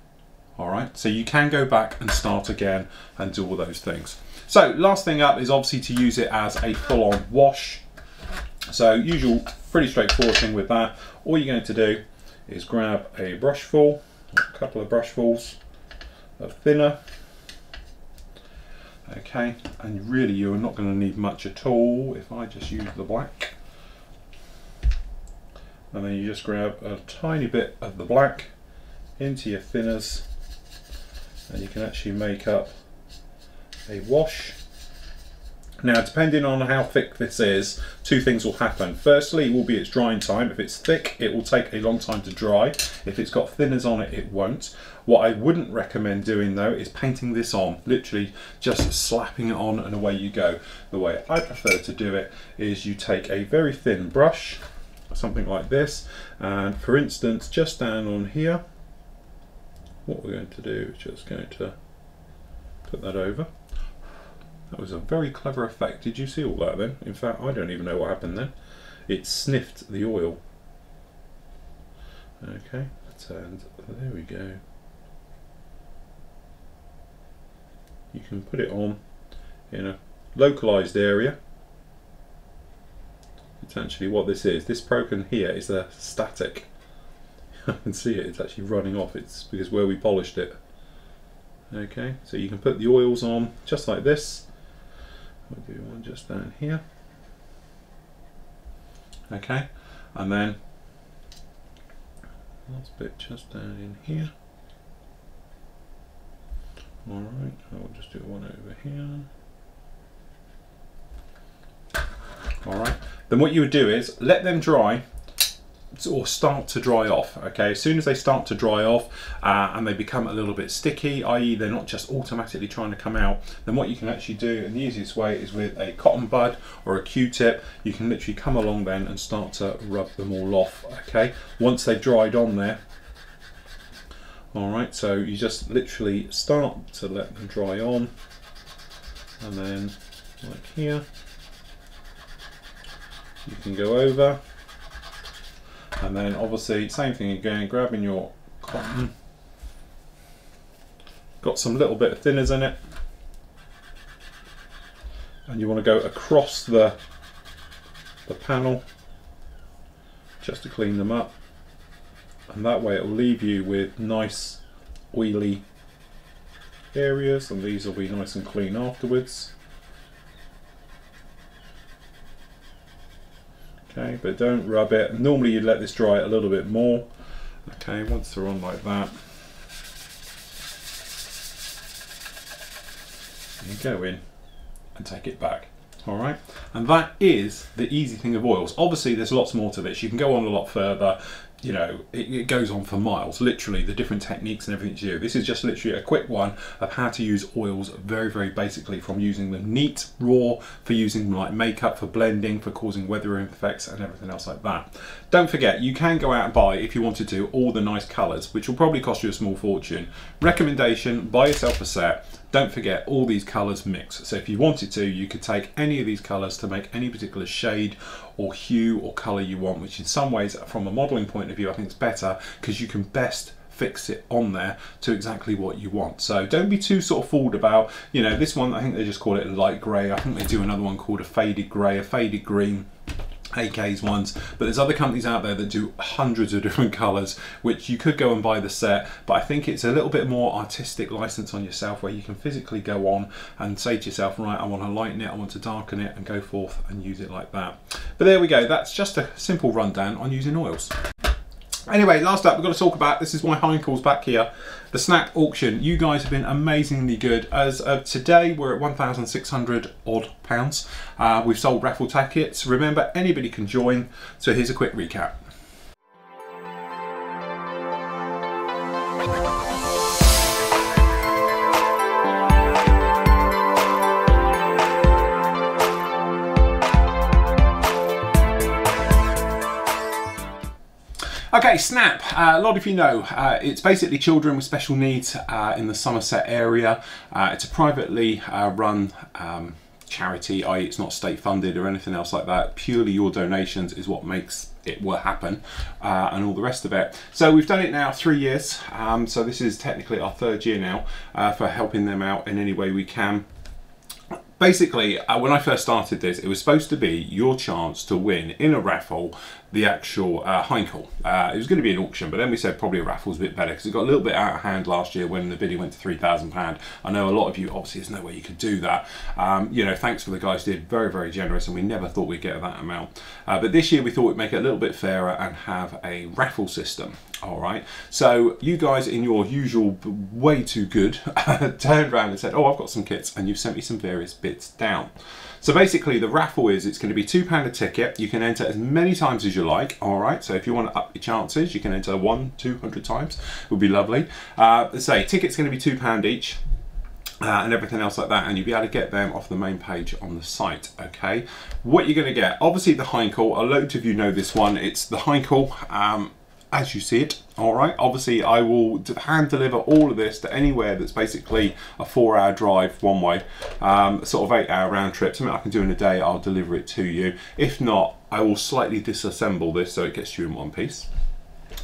All right, so you can go back and start again and do all those things. So last thing up is obviously to use it as a full-on wash. So usual, pretty straightforward thing with that. All you're going to do is grab a brushful, a couple of brushfuls of thinner. Okay, and really you're not going to need much at all. If I just use the black, and then you just grab a tiny bit of the black into your thinners, and you can actually make up a wash. Now, depending on how thick this is, two things will happen. Firstly, will be its drying time. If it's thick, it will take a long time to dry. If it's got thinners on it, it won't. What I wouldn't recommend doing though is painting this on, literally just slapping it on and away you go. The way I prefer to do it is you take a very thin brush, something like this, and for instance, just down on here, what we're going to do is just going to put that over. That was a very clever effect. Did you see all that then? In fact, I don't even know what happened then. It sniffed the oil. Okay, and there we go. You can put it on in a localized area. It's actually what this is. This broken here is a static. I can see it, it's actually running off. It's because where we polished it. Okay, so you can put the oils on just like this. We'll do one just down here. Okay, and then last bit just down in here. Alright, I'll just do one over here. Alright, then what you would do is let them dry, or start to dry off. Okay, as soon as they start to dry off and they become a little bit sticky, i.e. they're not just automatically trying to come out, then what you can actually do, and the easiest way is with a cotton bud or a Q-tip. You can literally come along then and start to rub them all off. Okay, once they've dried on there. Alright, so you just literally start to let them dry on, and then like here you can go over. And then obviously same thing again, grabbing your cotton, got some little bit of thinners in it, and you want to go across the panel just to clean them up, and that way it will leave you with nice oily areas, and these will be nice and clean afterwards. Okay, but don't rub it. Normally you'd let this dry a little bit more. Okay, once they're on like that, you go in and take it back. All right, and that is the easy thing of oils. Obviously there's lots more to this. You can go on a lot further. You know, it goes on for miles, literally, the different techniques and everything to do. This is just literally a quick one of how to use oils very, very basically, from using them neat, raw, for using them like makeup, for blending, for causing weathering effects and everything else like that. Don't forget, you can go out and buy, if you wanted to, all the nice colours, which will probably cost you a small fortune. Recommendation, buy yourself a set. Don't forget, all these colours mix. So if you wanted to, you could take any of these colours to make any particular shade or hue or colour you want, which in some ways, from a modelling point of view, I think it's better because you can best fix it on there to exactly what you want. So don't be too sort of fooled about, you know, this one, I think they just call it light grey. I think they do another one called a faded grey, a faded green. AK's ones, but there's other companies out there that do hundreds of different colours, which you could go and buy the set, but I think it's a little bit more artistic license on yourself, where you can physically go on and say to yourself, right, I want to lighten it, I want to darken it, and go forth and use it like that. But there we go, that's just a simple rundown on using oils. Anyway, last up, we've got to talk about, this is my Heinkel's back here, the Snap auction. You guys have been amazingly good. As of today, we're at 1,600 odd pounds. We've sold raffle tickets. Remember, anybody can join. So here's a quick recap. Okay, Snap, a lot of you know, it's basically children with special needs in the Somerset area. It's a privately run charity, i.e. it's not state funded or anything else like that. Purely your donations is what makes it will happen and all the rest of it. So we've done it now 3 years, so this is technically our 3rd year now for helping them out in any way we can. Basically, when I first started this, it was supposed to be your chance to win in a raffle the actual Heinkel. It was going to be an auction, but then we said probably a raffle was a bit better because it got a little bit out of hand last year when the bidding went to £3,000. I know a lot of you, obviously there's no way you could do that. You know, thanks for the guys who did, very, very generous, and we never thought we'd get that amount. But this year we thought we'd make it a little bit fairer and have a raffle system. All right, so you guys in your usual way too good turned around and said, oh, I've got some kits, and you've sent me some various bits down. So basically the raffle is, it's going to be £2 a ticket. You can enter as many times as you like. All right, so if you want to up your chances, you can enter 100-200 times. It would be lovely. Let's say tickets going to be £2 each. And everything else like that, and you'll be able to get them off the main page on the site. Okay, what you're going to get, obviously the Heinkel. A load of you know this one. It's the Heinkel as you see it. All right, obviously I will hand deliver all of this to anywhere that's basically a 4-hour drive one way, sort of 8-hour round trip, something I can do in a day. I'll deliver it to you. If not, I will slightly disassemble this so it gets you in one piece.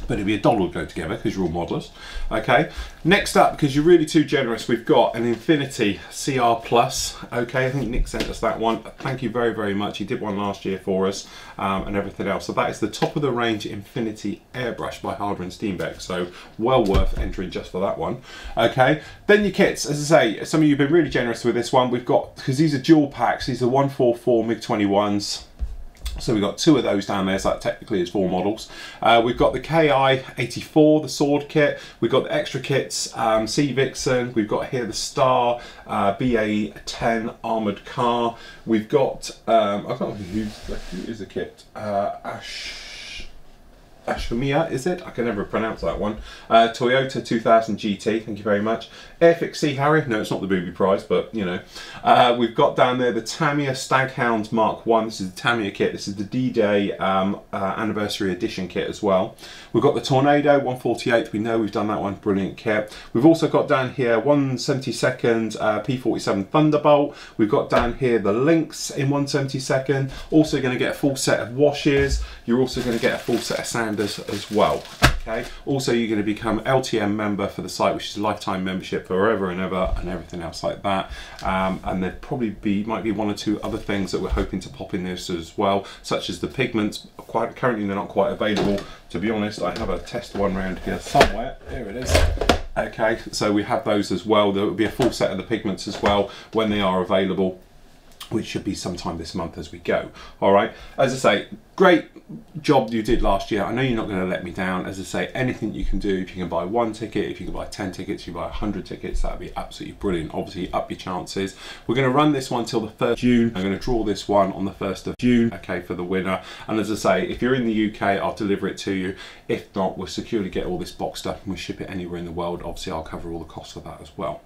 But it'll be a doll will go together because you're all modelers. Okay, next up, because you're really too generous, we've got an Infinity CR Plus. Okay, I think Nick sent us that one. Thank you very, very much. He did one last year for us and everything else. So that is the top of the range Infinity airbrush by Harder and Steenbeck. So well worth entering just for that one. Okay, then your kits. As I say, some of you have been really generous with this one. We've got, because these are dual packs, these are 144 MiG-21s. So we've got 2 of those down there, so that technically is 4 models. We've got the KI-84, the sword kit. We've got the extra kits, Sea Vixen. We've got here the Star BA-10 armoured car. We've got, I can't remember who is the kit, Tamiya, is it? I can never pronounce that one. Toyota 2000 GT, thank you very much. Airfix Sea Harry, no, it's not the booby prize, but you know. We've got down there the Tamiya Staghound Mark 1. This is the Tamiya kit. This is the D-Day Anniversary Edition kit as well. We've got the Tornado 148. We know we've done that one, brilliant kit. We've also got down here 172nd P47 Thunderbolt. We've got down here the Lynx in 172nd. Also going to get a full set of washes. You're also going to get a full set of sanders as well. Okay. Also, you're going to become LTM member for the site, which is a lifetime membership forever and ever, and everything else like that. And there probably might be 1 or 2 other things that we're hoping to pop in this as well, such as the pigments. Currently, they're not quite available. To be honest, I have a test one round here somewhere. Here it is. Okay, so we have those as well. There will be a full set of the pigments as well when they are available, which should be sometime this month as we go. All right, as I say, great job you did last year. I know you're not going to let me down. As I say, anything you can do, if you can buy 1 ticket, if you can buy 10 tickets, you buy 100 tickets, that'd be absolutely brilliant. Obviously, up your chances. We're going to run this one till the 1st of June. I'm going to draw this one on the 1st of June, okay, for the winner. And as I say, if you're in the UK, I'll deliver it to you. If not, we'll securely get all this boxed up and we'll ship it anywhere in the world. Obviously, I'll cover all the costs of that as well.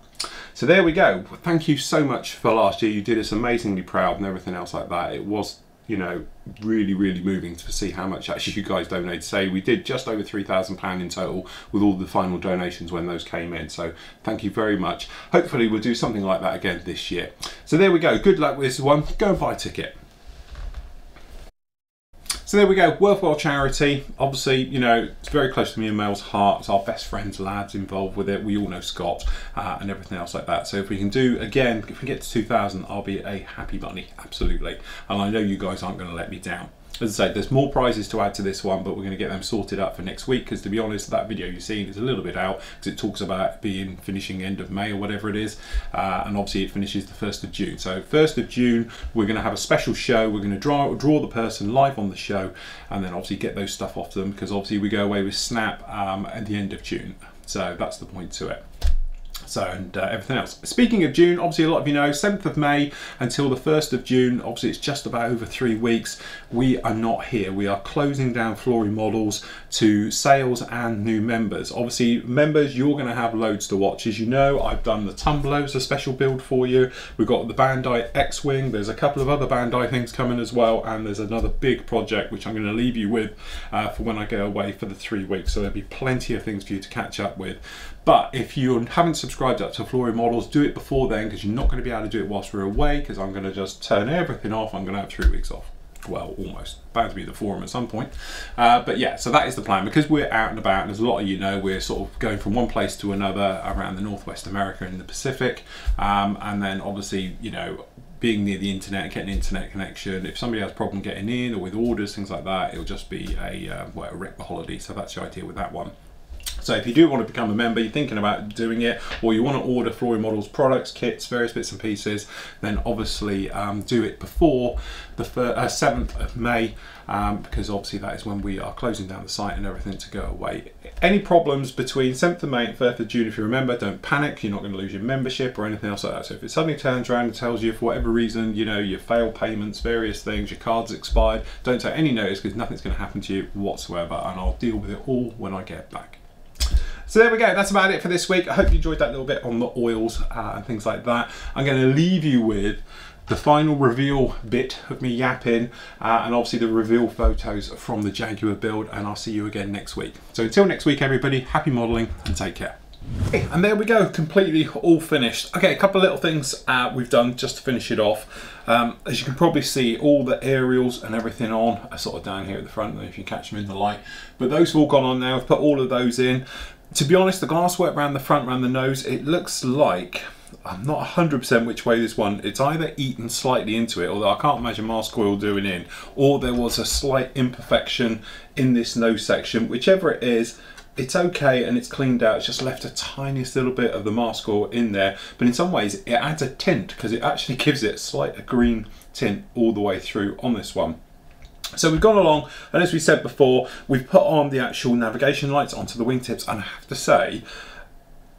So there we go. Thank you so much for last year. You did us amazingly proud and everything else like that. It was, you know, really moving to see how much actually you guys donated. Say we did just over £3,000 in total with all the final donations when those came in. So thank you very much. Hopefully we'll do something like that again this year. So there we go. Good luck with this one. Go and buy a ticket. So there we go, worthwhile charity. Obviously, you know, it's very close to me and Mel's heart. It's our best friends, lads involved with it. We all know Scott and everything else like that. So if we can do, again, if we get to 2,000, I'll be a happy bunny, absolutely. And I know you guys aren't going to let me down. As I say, there's more prizes to add to this one, but we're going to get them sorted up for next week, because to be honest, that video you've seen is a little bit out, because it talks about being finishing end of May or whatever it is, and obviously it finishes the 1st of June. So 1st of June, we're going to have a special show. We're going to draw the person live on the show, and then obviously get those stuff off them, because obviously we go away with Snap at the end of June. So that's the point to it. So, and everything else. Speaking of June, obviously a lot of you know, 7th of May until the 1st of June, obviously it's just about over 3 weeks, we are not here. We are closing down Flory models to sales and new members. Obviously, members, you're going to have loads to watch. As you know, I've done the Tumbler as a special build for you. We've got the Bandai X-Wing. There's a couple of other Bandai things coming as well, and there's another big project which I'm going to leave you with for when I go away for the 3 weeks. So there'll be plenty of things for you to catch up with. But if you haven't subscribed up to Flory Models, do it before then, because you're not going to be able to do it whilst we're away, because I'm going to just turn everything off. I'm going to have 3 weeks off. Well, almost. Bound to be at the forum at some point. But yeah, so that is the plan. Because we're out and about, and as a lot of you know, we're sort of going from one place to another around the Northwest America and the Pacific. And then obviously, you know, being near the internet, getting internet connection. If somebody has a problem getting in or with orders, things like that, it'll just be a wreck the holiday. So that's the idea with that one. So if you do want to become a member, you're thinking about doing it, or you want to order Flory Models products, kits, various bits and pieces, then obviously do it before the 7th of May, because obviously that is when we are closing down the site and everything to go away. Any problems between 7th of May and 1st of June, if you remember, don't panic. You're not going to lose your membership or anything else like that. So if it suddenly turns around and tells you for whatever reason, you know, you failed payments, various things, your card's expired, don't take any notice, because nothing's going to happen to you whatsoever, and I'll deal with it all when I get back. So there we go, that's about it for this week. I hope you enjoyed that little bit on the oils and things like that. I'm going to leave you with the final reveal bit of me yapping, and obviously the reveal photos from the Jaguar build, and I'll see you again next week. So until next week everybody, happy modelling and take care. And there we go, completely all finished. Okay, a couple of little things we've done just to finish it off. As you can probably see, all the aerials and everything on are sort of down here at the front, I don't know if you catch them in the light, but those have all gone on now. I've put all of those in. To be honest, the glasswork around the front, around the nose, it looks like, I'm not 100% which way this one, it's either eaten slightly into it, although I can't imagine mask oil doing in, or there was a slight imperfection in this nose section. Whichever it is, it's okay and it's cleaned out. It's just left a tiniest little bit of the mask oil in there, but in some ways it adds a tint, because it actually gives it a slight green tint all the way through on this one. So we've gone along, and as we said before, we've put on the actual navigation lights onto the wingtips, and I have to say,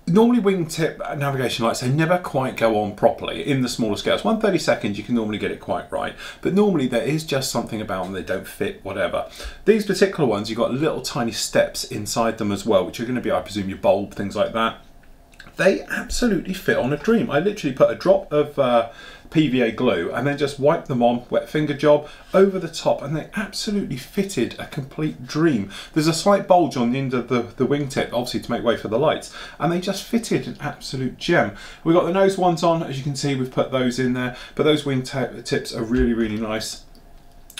normally wingtip navigation lights, they never quite go on properly in the smaller scales. 1/32 you can normally get it quite right, but normally there is just something about them, they don't fit, whatever. These particular ones, you've got little tiny steps inside them as well, which are going to be, I presume, your bulb, things like that. They absolutely fit on a dream. I literally put a drop of PVA glue and then just wiped them on, wet finger job, over the top, and they absolutely fitted a complete dream. There's a slight bulge on the end of the wingtip, obviously to make way for the lights, and they just fitted an absolute gem. We've got the nose ones on, as you can see, we've put those in there, but those wingtips are really, really nice.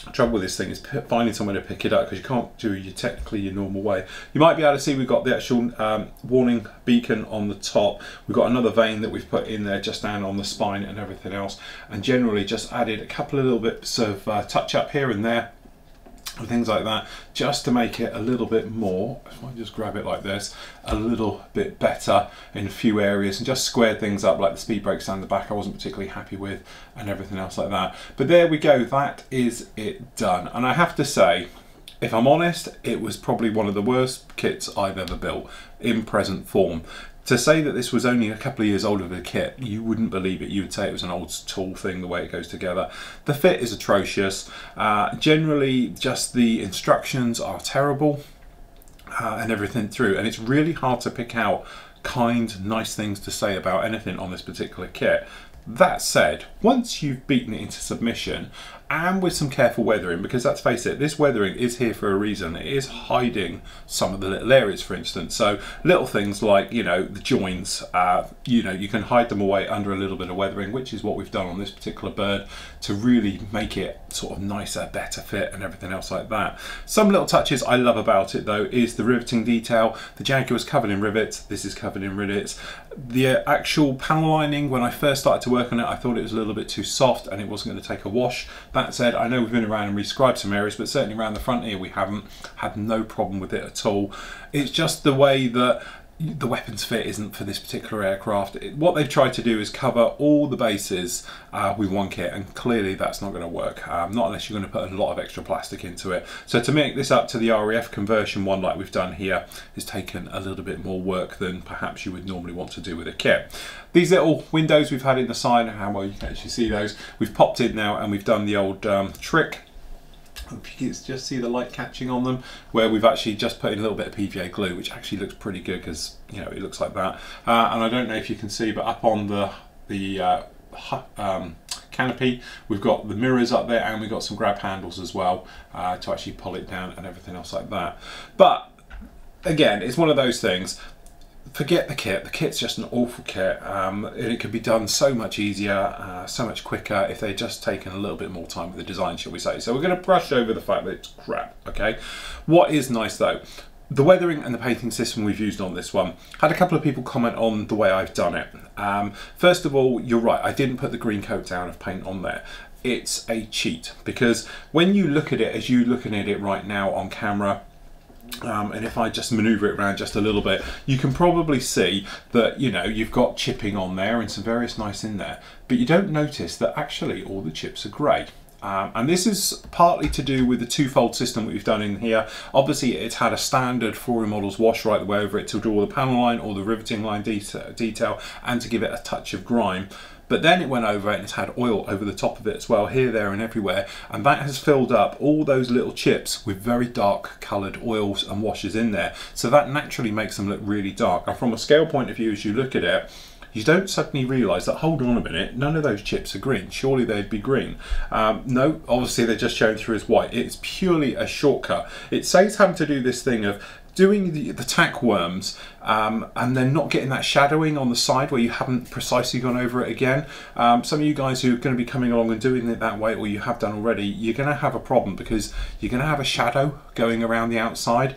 The trouble with this thing is finding somewhere to pick it up, because you can't do technically your normal way. You might be able to see we've got the actual warning beacon on the top. We've got another vane that we've put in there just down on the spine and everything else, and generally just added a couple of little bits of touch up here and there. and things like that, just to make it a little bit more, if I just grab it like this, a little bit better in a few areas, and just squared things up, like the speed brakes down the back I wasn't particularly happy with, and everything else like that. But there we go, that is it done. And I have to say, if I'm honest, it was probably one of the worst kits I've ever built in present form. To say that this was only a couple of years older of a kit, you wouldn't believe it. You would say it was an old tool thing, the way it goes together. The fit is atrocious. Generally, just the instructions are terrible, and everything through. And it's really hard to pick out kind, nice things to say about anything on this particular kit. That said, once you've beaten it into submission, and with some careful weathering, because let's face it, this weathering is here for a reason. It is hiding some of the little areas, for instance. So little things like, you know, the joins, you know, you can hide them away under a little bit of weathering, which is what we've done on this particular bird to really make it sort of nicer, better fit and everything else like that. Some little touches I love about it though is the riveting detail. The Jaguar is covered in rivets, this is covered in rivets. The actual panel lining, when I first started to work on it, I thought it was a little bit too soft and it wasn't going to take a wash. That said, I know we've been around and rescribed some areas, but certainly around the front here we haven't had no problem with it at all. It's just the way that the weapons fit isn't for this particular aircraft. What they've tried to do is cover all the bases with one kit, and clearly that's not going to work, not unless you're going to put a lot of extra plastic into it. So to make this up to the RAF conversion one like we've done here has taken a little bit more work than perhaps you would normally want to do with a kit. These little windows we've had in the side, how well you can actually see those, we've popped in now and we've done the old trick. If you can just see the light catching on them, where we've actually just put in a little bit of PVA glue, which actually looks pretty good because, you know, it looks like that. And I don't know if you can see, but up on the canopy, we've got the mirrors up there, and we've got some grab handles as well to actually pull it down and everything else like that. But again, it's one of those things. Forget the kit. The kit's just an awful kit, and it could be done so much easier, so much quicker if they'd just taken a little bit more time with the design, shall we say. So we're going to brush over the fact that it's crap, okay? What is nice though, the weathering and the painting system we've used on this one. Had a couple of people comment on the way I've done it. First of all, you're right, I didn't put the green coat down of paint on there. It's a cheat, because when you look at it as you're looking at it right now on camera, and if I just maneuver it around just a little bit, you can probably see that, you know, you've got chipping on there and some various nice in there, but you don't notice that actually all the chips are grey. And this is partly to do with the two-fold system that we've done in here. Obviously it's had a standard Flory models wash right the way over it to draw the panel line or the riveting line detail and to give it a touch of grime. But then it went over and it's had oil over the top of it as well, here, there and everywhere, and that has filled up all those little chips with very dark coloured oils and washes in there, so that naturally makes them look really dark. And from a scale point of view, as you look at it, you don't suddenly realise that, hold on a minute, none of those chips are green, surely they'd be green. No, obviously they're just shown through as white. It's purely a shortcut. It saves having to do this thing of doing the tack worms and then not getting that shadowing on the side where you haven't precisely gone over it again. Some of you guys who are going to be coming along and doing it that way, or you have done already, you're going to have a problem because you're going to have a shadow going around the outside.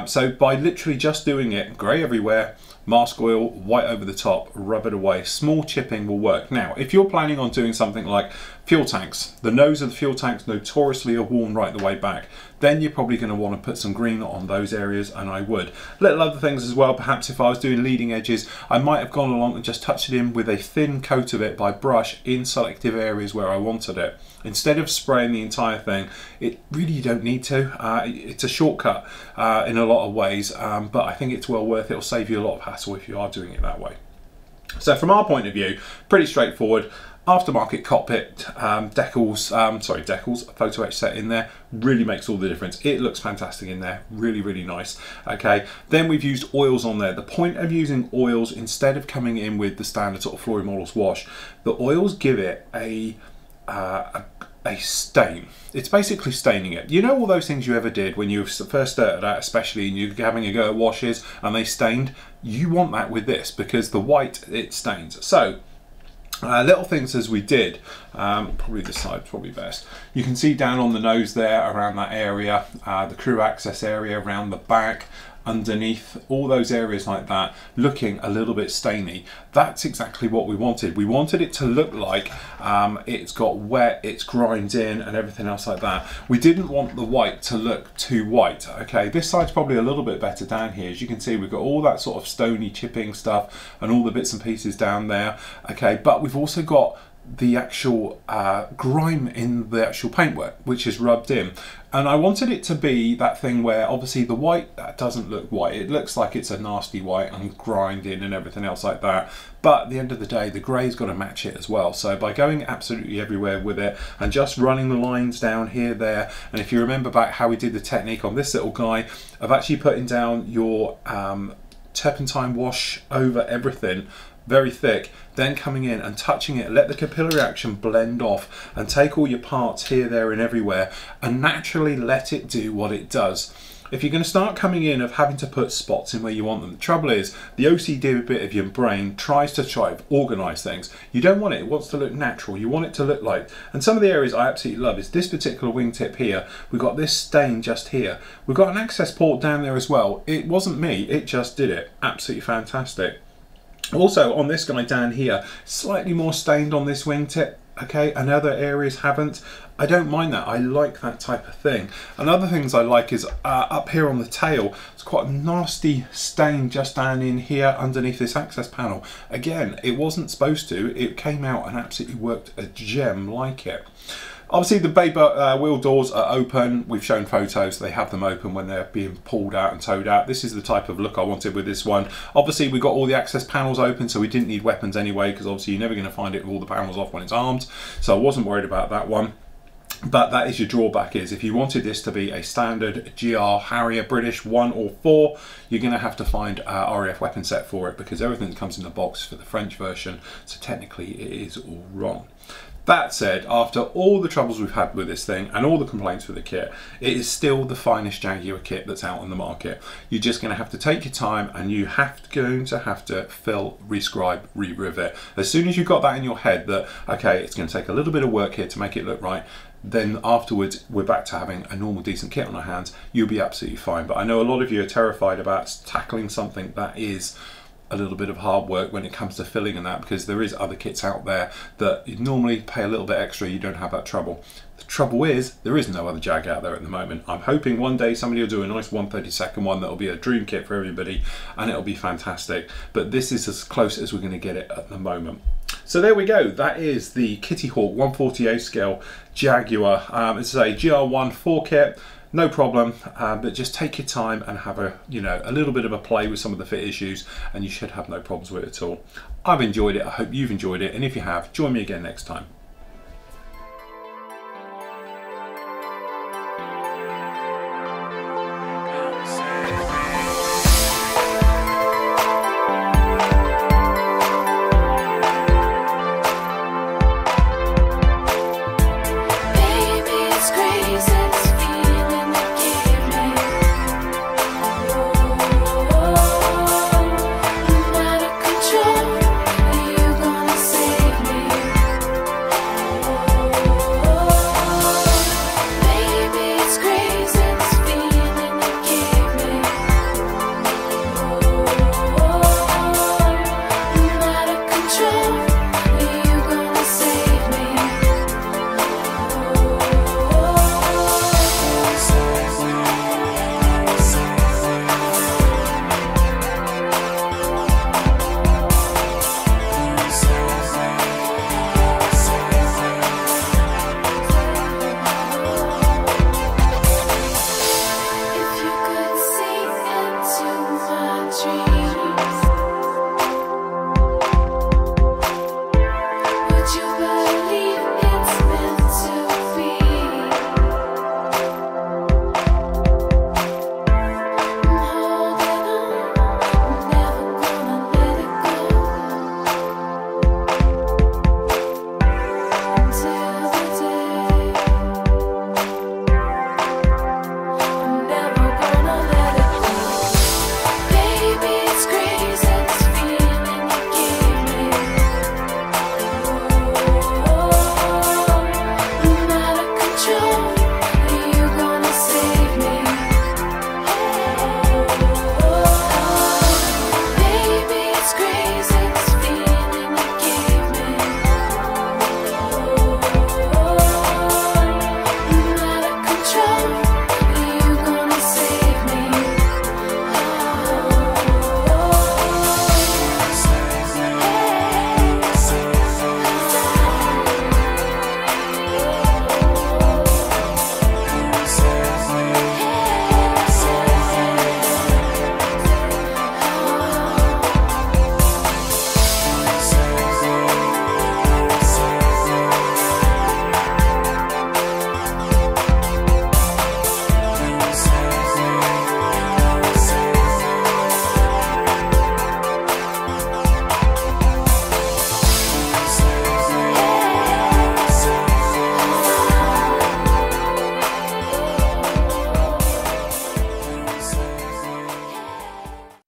So by literally just doing it, grey everywhere, mask oil, white over the top, rub it away, small chipping will work. Now, if you're planning on doing something like fuel tanks, the nose of the fuel tanks notoriously are worn right the way back, then you're probably going to want to put some green on those areas, and I would. Little other things as well, perhaps if I was doing leading edges, I might have gone along and just touched it in with a thin coat of it by brush in selective areas where I wanted it. Instead of spraying the entire thing, it really, you don't need to. It's a shortcut in a lot of ways, but I think it's well worth it. It'll save you a lot of hassle if you are doing it that way. So from our point of view, pretty straightforward. Aftermarket cockpit decals, photo etch set in there, really makes all the difference. It looks fantastic in there, really, really nice. Okay, then we've used oils on there. The point of using oils instead of coming in with the standard sort of Flory models wash, the oils give it a stain. It's basically staining it. You know all those things you ever did when you first started out, especially, and you're having a go at washes and they stained? You want that with this because the white, it stains. So little things as we did, probably this side probably best. You can see down on the nose there around that area, the crew access area around the back, underneath, all those areas like that, looking a little bit stainy. That's exactly what we wanted. We wanted it to look like it's got wet, it's grind in and everything else like that. We didn't want the white to look too white. Okay, this side's probably a little bit better down here. As you can see, we've got all that sort of stony chipping stuff and all the bits and pieces down there. Okay, but we've also got the actual grime in the actual paintwork, which is rubbed in, and I wanted it to be that thing where obviously the white doesn't look white, it looks like it's a nasty white and grind in and everything else like that, but at the end of the day the grey's got to match it as well. So by going absolutely everywhere with it and just running the lines down here, there, and if you remember back how we did the technique on this little guy of actually putting down your turpentine wash over everything very thick, then coming in and touching it, let the capillary action blend off and take all your parts here, there and everywhere and naturally let it do what it does. If you're going to start coming in of having to put spots in where you want them, the trouble is the OCD bit of your brain tries to organise things. You don't want it, it wants to look natural, you want it to look like, and some of the areas I absolutely love is this particular wingtip here. We've got this stain just here, we've got an access port down there as well. It wasn't me, it just did it. Absolutely fantastic. Also on this guy down here, slightly more stained on this wingtip, okay, and other areas haven't. I don't mind that, I like that type of thing. And other things I like is up here on the tail, it's quite a nasty stain just down in here underneath this access panel. Again, it wasn't supposed to, it came out and absolutely worked a gem like it. Obviously the bay wheel doors are open. We've shown photos, they have them open when they're being pulled out and towed out. This is the type of look I wanted with this one. Obviously we got all the access panels open, so we didn't need weapons anyway, because obviously you're never going to find it with all the panels off when it's armed. So I wasn't worried about that one. But that is your drawback, is if you wanted this to be a standard GR Harrier British 1 or 4, you're going to have to find a RAF weapon set for it, because everything that comes in the box for the French version, so technically it is all wrong. That said, after all the troubles we've had with this thing and all the complaints with the kit, it is still the finest Jaguar kit that's out on the market. You're just going to have to take your time, and you going to have to fill, rescribe, re-rivet. As soon as you've got that in your head that, okay, it's going to take a little bit of work here to make it look right, then afterwards we're back to having a normal decent kit on our hands. You'll be absolutely fine. But I know a lot of you are terrified about tackling something that is a little bit of hard work when it comes to filling and that, because there is other kits out there that you normally pay a little bit extra, you don't have that trouble. The trouble is, there is no other Jag out there at the moment. I'm hoping one day somebody will do a nice 1/32 one that'll be a dream kit for everybody, and it'll be fantastic. But this is as close as we're going to get it at the moment. So there we go, that is the Kitty Hawk 1/48 scale Jaguar. It's a GR1 4 kit. No problem, but just take your time and have a little bit of a play with some of the fit issues, and you should have no problems with it at all. I've enjoyed it, I hope you've enjoyed it, and if you have, join me again next time.